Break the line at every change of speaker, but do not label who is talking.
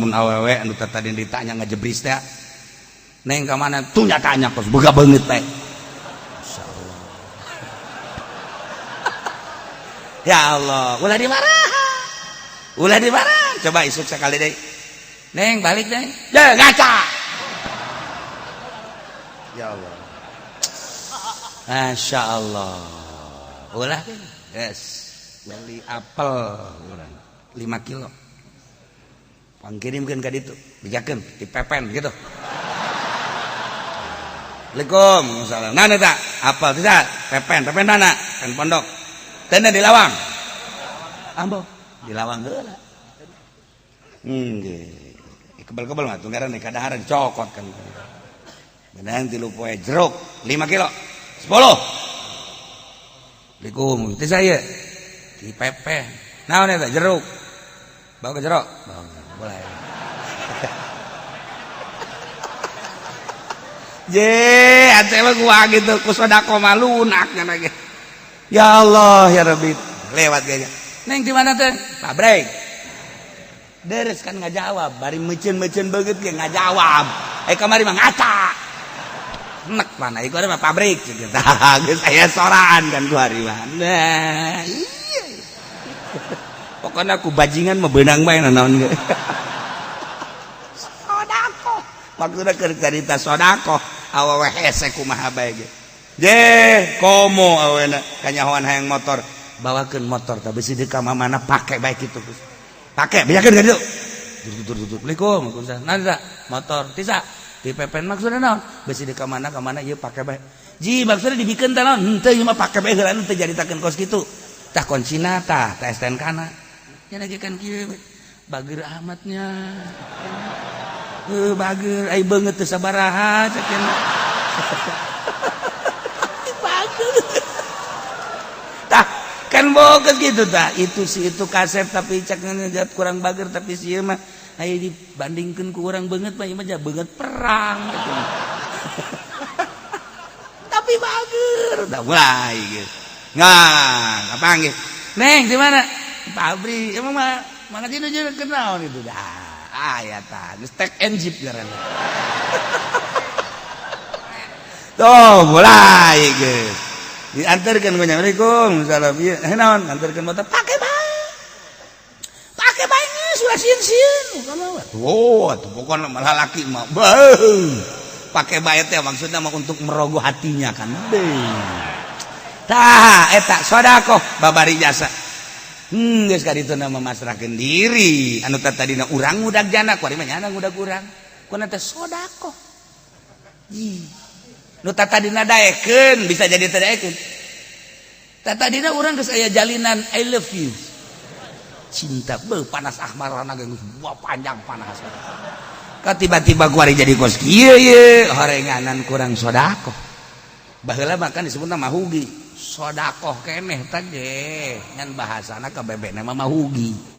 mun awewe anu tadi ditanya ngajebris teh neng ka mana tuh nyatanya kos boga beungeut teh insyaallah. Ya Allah ulah dimarah coba isuk sekali deh neng balik neng ngaca ya Allah. Masya Allah ulah yes beli apel 5 kilo pangkirimkeun ka ditu dijakeun dipepen gitu. Assalamualaikum salam nana tak apel tidak pepen mana pen pondok tenda di lawang ambo di lawang heula kebel-kebel mah tunggaran nih kadahara dicokot kan beneran 3 poe jeruk 5 kilo 10. Assalamualaikum itu saya dipepen naon eta jeruk bawa ke jeruk boleh. Je ate mah gua gitu ku sodako mah lunak lagi. Ya Allah ya Rabbi lewat kayaknya neng di mana teh pabrik deres kan ngajawab bari meuceun beungeut ge ngajawab kamari mah ngaca nek mana iku mah pabrik gitu geus aya soraan kan ku hari mah nah iya pokoknya aku bajingan mah beunang bae naon ge sodako maksudna keur carita sodako awewe hese kumaha bae ge je komo awena kanyahoan hayang motor bawakeun motor teh bisi di ka mamana pake bae kitu pake bejakeun ka ditu tutur Assalamualaikum nanti motor tisa dipepen maksudna naon bisi di ka mana ieu pake bae ji maksudna dibikeun teh naon henteu ieu mah pake bae heula teh jaritakeun kos kitu tah kuncina tah STNK-na nya nagekeun kieu bager amatnya bager ai beungeut teu sabaraha cekeun bager tah kan boga gitu tah itu kasep tapi cek ngejat kurang bager tapi sieun mah aya dibandingkeun ku urang beungeut mah ieu mah beungeut perang gitu. Tapi bager tah mulai gitu ngan kapanggih neng di mana pabrik emang mah mana dinu jeung kenal gitu dah aya tah geus tek and jeep ngaranna. Tuh mulai geus diantarkeun ku nya Assalamualaikum salam ieu naon antarkeun motor pake bae geus ulah sieun-sieun atuh pokona mah lalaki mah pake bae teh maksudna mah untuk merogoh hatinya kan tah eta sodaqoh babari jasa geus ka ditu na memasrahkeun diri anu tadina urang ngudag jana ku ari mah nyana ngudag urang kuna teh sodaqoh nu tadina daekeun bisa jadi teu daekeun tadina urang geus aya jalinan I love you cinta panas ahmarana geus panjang panas ka tiba-tiba ku ari jadi kos kieu ye horenganan kurang sodaqoh baheula makan disebutna mahugi sodaqoh keneh teh ge ngan bahasana kabebena mah mahugi